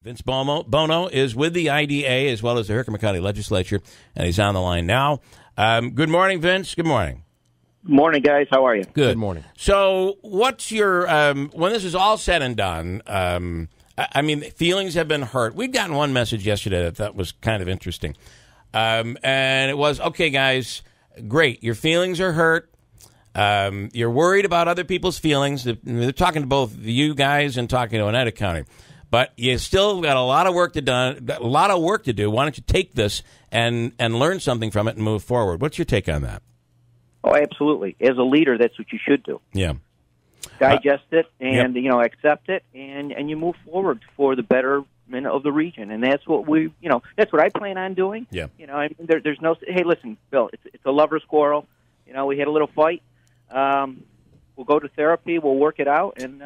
Vince Bono is with the IDA as well as the Herkimer County Legislature, and he's on the line now. Good morning, Vince. Good morning. Morning, guys. How are you? Good morning. So what's your, when this is all said and done, I mean, feelings have been hurt. We've gotten one message yesterday that I thought was kind of interesting. And it was, okay, guys, great. Your feelings are hurt. You're worried about other people's feelings. They're talking to both you guys and talking to Oneida County. But you still got a lot of work to do. Why don't you take this and learn something from it and move forward? What's your take on that? Oh, absolutely. As a leader, that's what you should do. Yeah. Digest it and, yep. Accept it, and you move forward for the betterment of the region. And that's what that's what I plan on doing. Yeah. There's no, hey, listen, Bill, it's a lover's quarrel. We had a little fight. We'll go to therapy. We'll work it out, and,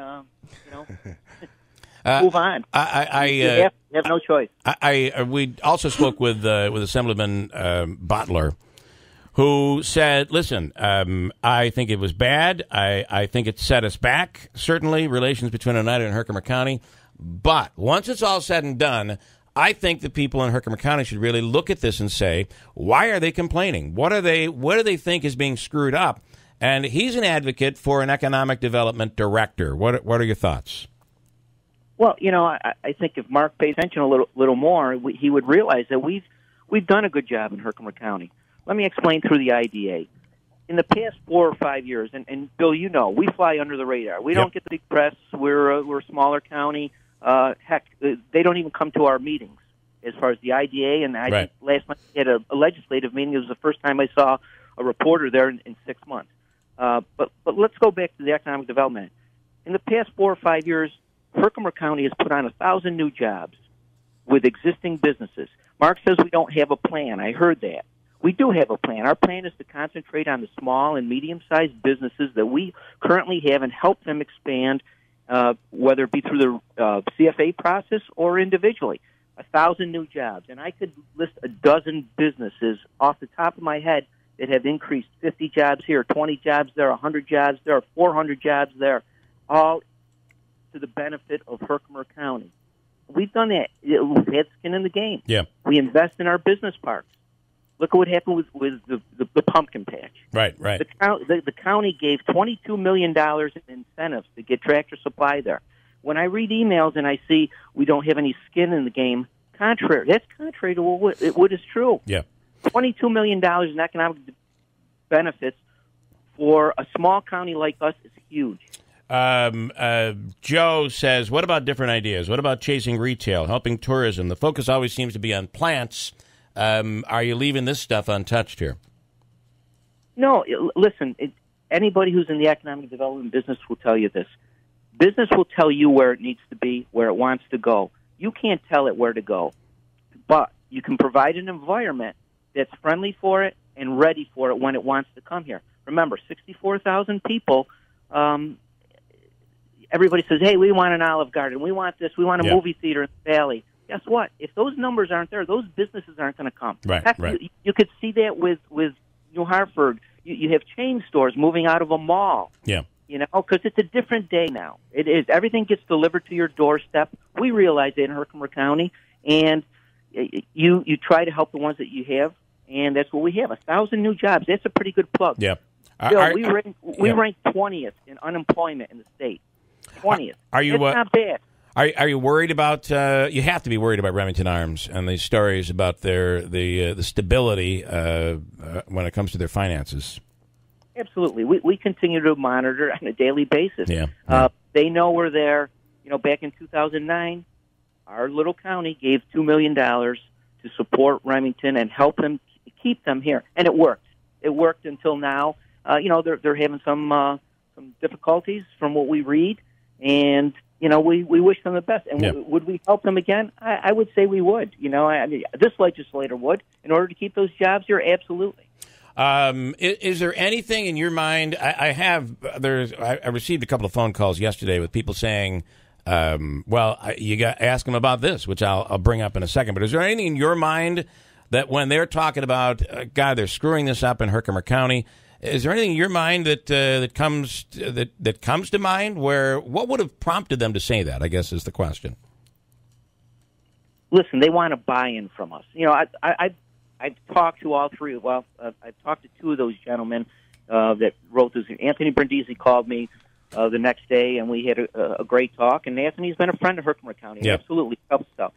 move on. You have no choice. We also spoke with Assemblyman Bottler, who said, listen, I think it was bad. I think it set us back, certainly, relations between Oneida and Herkimer County. But once it's all said and done, I think the people in Herkimer County should really look at this and say, why are they complaining? What do they think is being screwed up? And he's an advocate for an economic development director. What are your thoughts? Well, I think if Mark pays attention a little more, he would realize that we've done a good job in Herkimer County. Let me explain through the IDA. In the past 4 or 5 years, and Bill, we fly under the radar. We don't get the big press. We're a smaller county. Heck, they don't even come to our meetings as far as the IDA. And I think last night we had a legislative meeting. It was the first time I saw a reporter there in 6 months. But let's go back to the economic development. In the past 4 or 5 years, Herkimer County has put on 1,000 new jobs with existing businesses. Mark says we don't have a plan. I heard that. We do have a plan. Our plan is to concentrate on the small and medium-sized businesses that we currently have and help them expand, whether it be through the CFA process or individually. 1,000 new jobs. And I could list a dozen businesses off the top of my head that have increased 50 jobs here, 20 jobs there, 100 jobs there, 400 jobs there, all to the benefit of Herkimer County. We've done that. We've had skin in the game. Yeah. We invest in our business parks. Look at what happened with the pumpkin patch. Right. The county gave $22 million in incentives to get Tractor Supply there. When I read emails and I see we don't have any skin in the game, that's contrary to what is true. Yeah. $22 million in economic benefits for a small county like us is huge. Joe says, what about different ideas? What about chasing retail, helping tourism? The focus always seems to be on plants. Are you leaving this stuff untouched here? No, listen, anybody who's in the economic development business will tell you this. Business will tell you where it needs to be, where it wants to go. You can't tell it where to go, but you can provide an environment that's friendly for it and ready for it when it wants to come here. Remember, 64,000 people. Everybody says, hey, we want an Olive Garden. We want this. We want a movie theater in the Valley. Guess what? If those numbers aren't there, those businesses aren't going to come. Heck, you could see that with New Hartford. You have chain stores moving out of a mall. Yeah. Because it's a different day now. It is. Everything gets delivered to your doorstep. We realize that in Herkimer County. And you try to help the ones that you have, and that's what we have. 1,000 new jobs. That's a pretty good plug. Yeah. Bill, we rank 20th in unemployment in the state. 20th. It's not bad. Are you worried about? You have to be worried about Remington Arms and the stories about the stability when it comes to their finances. Absolutely, we continue to monitor on a daily basis. Yeah. They know we're there. Back in 2009, our little county gave $2 million to support Remington and help them keep them here, and it worked. It worked until now. They're having some difficulties from what we read, and we wish them the best. And would we help them again? I would say we would. This legislator would, in order to keep those jobs here. Absolutely. Is there anything in your mind? I received a couple of phone calls yesterday with people saying, you got to ask them about this, which I'll bring up in a second. But is there anything in your mind that when they're talking about, God, they're screwing this up in Herkimer County? Is there anything in your mind that comes to mind? What would have prompted them to say that, I guess, is the question. listen, they want a buy-in from us. You know, I've talked to all three. Well, I've talked to two of those gentlemen that wrote this. Anthony Brindisi called me the next day, and we had a great talk. And Anthony's been a friend of Herkimer County. Yeah. Absolutely helps out.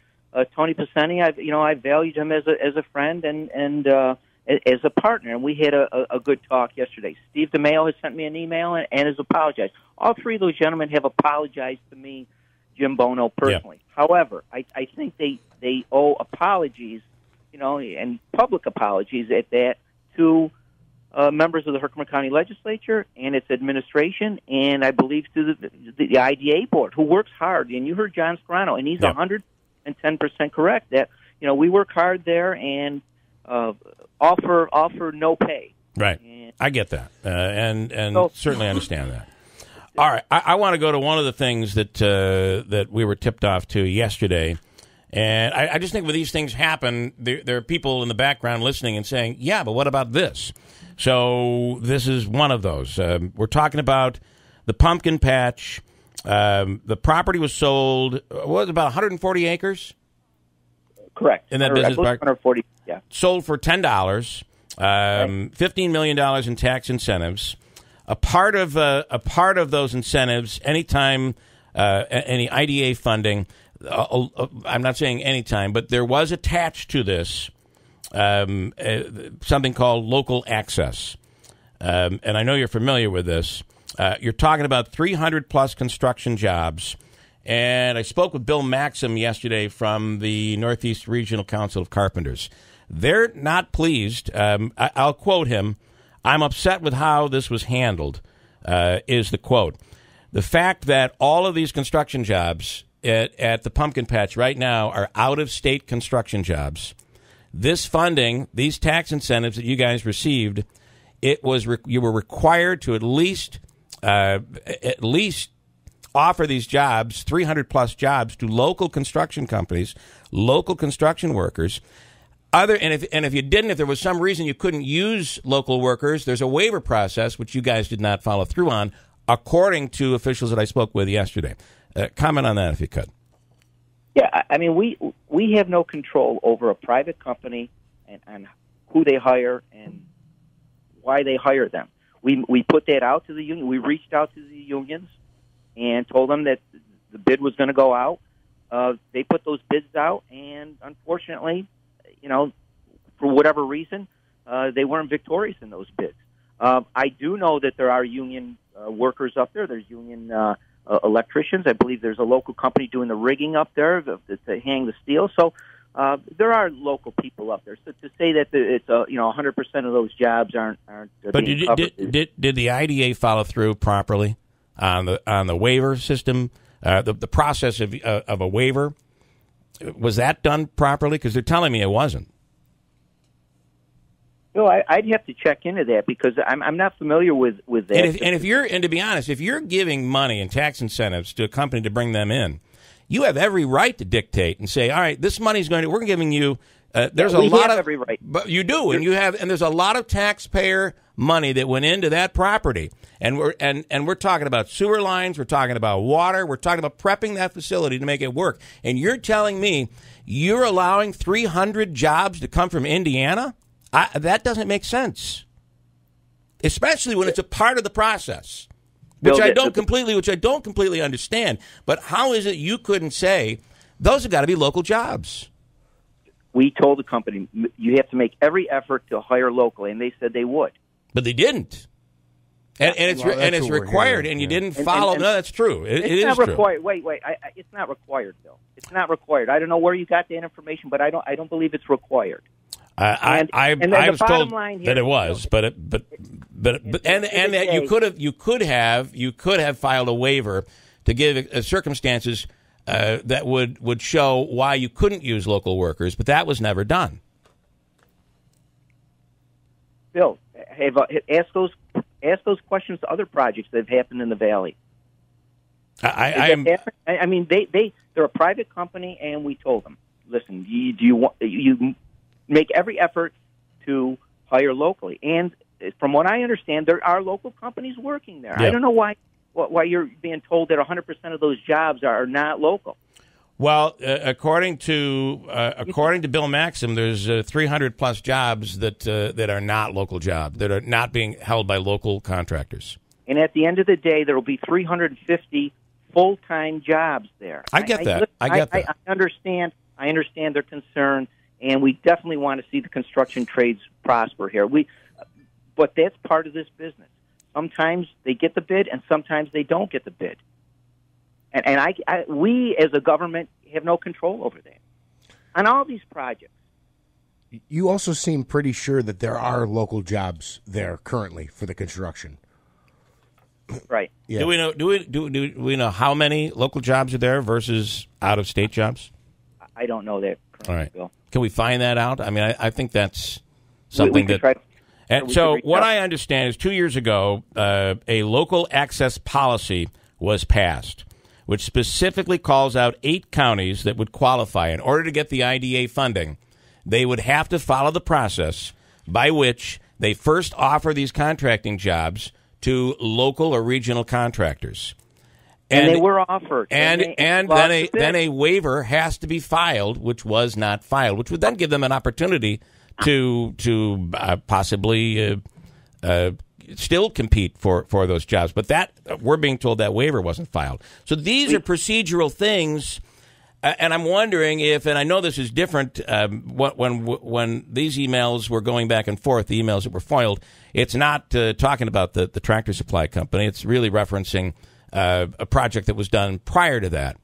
Tony Paceni, I valued him as a friend and as a partner, and we had a good talk yesterday. Steve DeMayo has sent me an email and has apologized. All three of those gentlemen have apologized to me, Jim Bono, personally. Yeah. However, I think they owe apologies, and public apologies at that, to members of the Herkimer County Legislature and its administration, and I believe to the IDA board, who works hard. And you heard John Scarano, and he's 110% correct that we work hard there and offer no pay. Right, and I get that, and so, certainly understand that. All right, I want to go to one of the things that we were tipped off to yesterday. And I just think when these things happen, there are people in the background listening and saying, yeah, but what about this? So this is one of those. We're talking about the pumpkin patch. The property was sold, what was it, about 140 acres? Correct. In that business park? 140, yeah. Sold for $10, $15 million in tax incentives. A part of those incentives, anytime any IDA funding, I'm not saying any time, but there was attached to this something called local access. And I know you're familiar with this. You're talking about 300-plus construction jobs. And I spoke with Bill Maxim yesterday from the Northeast Regional Council of Carpenters. They're not pleased. I'll quote him. "I'm upset with how this was handled," is the quote. The fact that all of these construction jobs at the pumpkin patch right now are out-of-state construction jobs. This funding, these tax incentives that you guys received, you were required to at least offer these jobs, 300-plus jobs, to local construction companies, local construction workers. If you didn't, if there was some reason you couldn't use local workers, there's a waiver process, which you guys did not follow through on, according to officials that I spoke with yesterday. Comment on that, if you could. Yeah, I mean, we have no control over a private company and who they hire and why they hire them. We put that out to the union. We reached out to the unions and told them that the bid was going to go out. They put those bids out, and unfortunately, for whatever reason, they weren't victorious in those bids. I do know that there are union workers up there. There's union electricians. I believe there's a local company doing the rigging up there to hang the steel. So there are local people up there. So to say that it's 100% of those jobs aren't. But did the IDA follow through properly on the waiver system? The process of a waiver, was that done properly? Because they're telling me it wasn't. No, I'd have to check into that because I'm not familiar with that. And to be honest, if you're giving money and tax incentives to a company to bring them in, you have every right to dictate and say, all right, this money's we're giving you. There's a lot of every right, but you do, and there's a lot of taxpayer money that went into that property, and we're talking about sewer lines, we're talking about water, we're talking about prepping that facility to make it work. And you're telling me you're allowing 300 jobs to come from Indiana? That doesn't make sense, especially when it's a part of the process, which I don't completely understand. But how is it you couldn't say those have got to be local jobs? We told the company you have to make every effort to hire locally, and they said they would, but they didn't. And it's required, and you didn't follow. No, that's true. It's not required. True. Wait. It's not required, Bill. It's not required. I don't know where you got that information, but I don't believe it's required. I was told that it was, but that you could have filed a waiver to give circumstances that would show why you couldn't use local workers, but that was never done. Bill, ask those questions to other projects that have happened in the valley. They're a private company, and we told them, listen, you make every effort to hire locally. And from what I understand, there are local companies working there. Yep. I don't know why you're being told that 100% of those jobs are not local. Well, according to Bill Maxim, there's 300 plus jobs that are not local jobs, that are not being held by local contractors. And at the end of the day, there will be 350 full-time jobs there. I get that. I understand. I understand their concern, and we definitely want to see the construction trades prosper here. But that's part of this business. Sometimes they get the bid, and sometimes they don't get the bid. And we, as a government, have no control over that on all these projects. You also seem pretty sure that there are local jobs there currently for the construction. Right. Yeah. Do we know how many local jobs are there versus out of state jobs? I don't know that. All right. Bill. Can we find that out? I mean, I think that's something that. And so what I understand is 2 years ago, a local access policy was passed, which specifically calls out 8 counties that would qualify. In order to get the IDA funding, they would have to follow the process by which they first offer these contracting jobs to local or regional contractors. And they were offered. And then a waiver has to be filed, which was not filed, which would then give them an opportunity to possibly still compete for those jobs. But that we're being told that waiver wasn't filed. So these are procedural things, and I'm wondering if, and I know this is different, when these emails were going back and forth, the emails that were foiled, it's not talking about the Tractor Supply Company. It's really referencing a project that was done prior to that.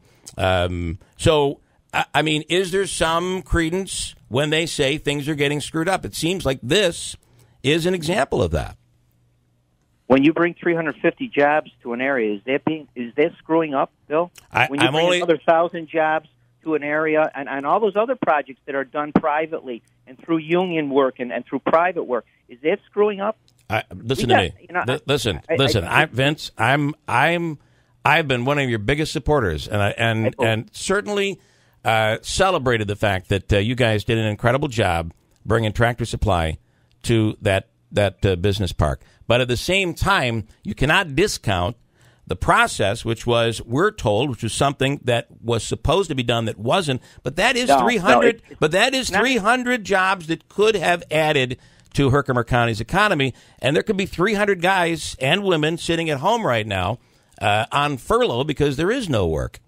So, I mean, is there some credence when they say things are getting screwed up? It seems like this is an example of that. When you bring 350 jobs to an area, is that screwing up, Bill? When you bring another 1,000 jobs to an area, and all those other projects that are done privately and through union work and through private work, is that screwing up? Listen to me. Listen, Vince. I've been one of your biggest supporters, and certainly celebrated the fact that you guys did an incredible job bringing Tractor Supply to that business park. But at the same time, you cannot discount the process, which was, we're told, which was something that was supposed to be done that wasn't. But that is 300. But that is 300 jobs that could have added to Herkimer County's economy, and there could be 300 guys and women sitting at home right now on furlough because there is no work.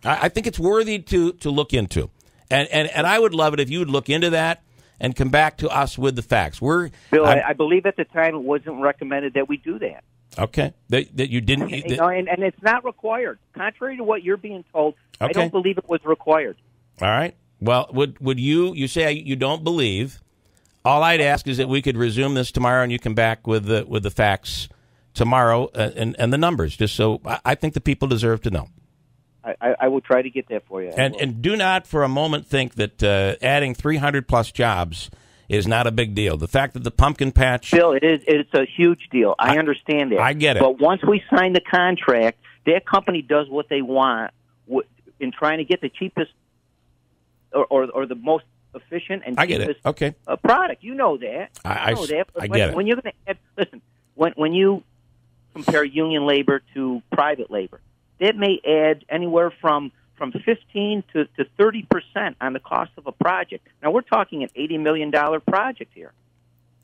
I think it's worthy to look into, and I would love it if you would look into that and come back to us with the facts. Bill, I believe at the time it wasn't recommended that we do that. Okay, that you didn't, and it's not required. Contrary to what you're being told, okay. I don't believe it was required. All right. Well, would you say you don't believe? All I'd ask is that we could resume this tomorrow, and you come back with the facts tomorrow and the numbers, just so I think the people deserve to know. I will try to get that for you. And do not for a moment think that adding 300 plus jobs is not a big deal. The fact that the pumpkin patch, Bill, it's a huge deal. I understand that. I get it. But once we sign the contract, that company does what they want in trying to get the cheapest or the most efficient and cheapest product. You know that. I get it. When you're going to listen, when you compare union labor to private labor, that may add anywhere from 15 to 30% on the cost of a project. Now we're talking an $80 million project here.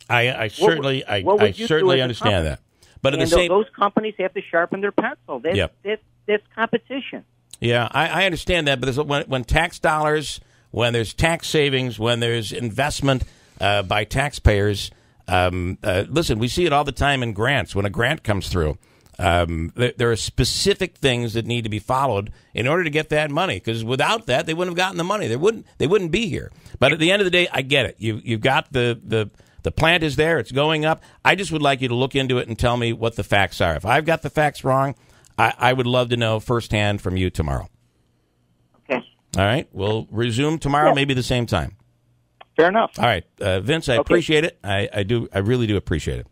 I certainly understand that. But at the same, those companies have to sharpen their pencil. That's competition. Yeah, I understand that. But when tax dollars, when there's tax savings, when there's investment by taxpayers, listen, we see it all the time in grants. When a grant comes through, there are specific things that need to be followed in order to get that money. Because without that, they wouldn't have gotten the money. They wouldn't be here. But at the end of the day, I get it. You've got the plant is there. It's going up. I just would like you to look into it and tell me what the facts are. If I've got the facts wrong, I would love to know firsthand from you tomorrow. Okay. All right. We'll resume tomorrow, maybe the same time. Fair enough. All right. Vince, I appreciate it. I really do appreciate it.